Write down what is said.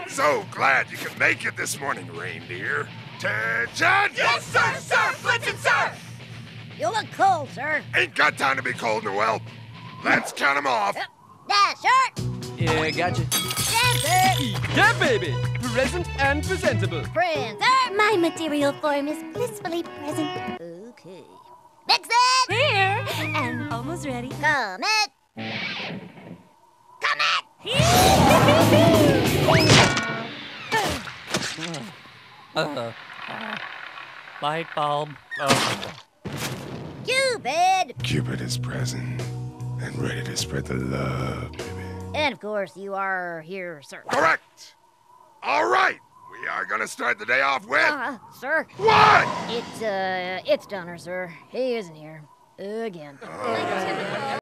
So glad you could make it this morning, reindeer. Attention! Yes, sir, sir! Blitzen, sir! You look cold, sir. Ain't got time to be cold, Noel. Let's count 'em off. Dash, shirt. Yeah, gotcha. Dancer. Yeah, baby! Present and presentable. Printer. My material form is blissfully present. Okay. Mix it. Here, and almost ready. Comet. Comet. Light bulb. Cupid. Cupid is present and ready to spread the love, baby. And of course, you are here, sir. Correct. All right. We are gonna start the day off with... Sir. What? It's Donner, sir. He isn't here. Again.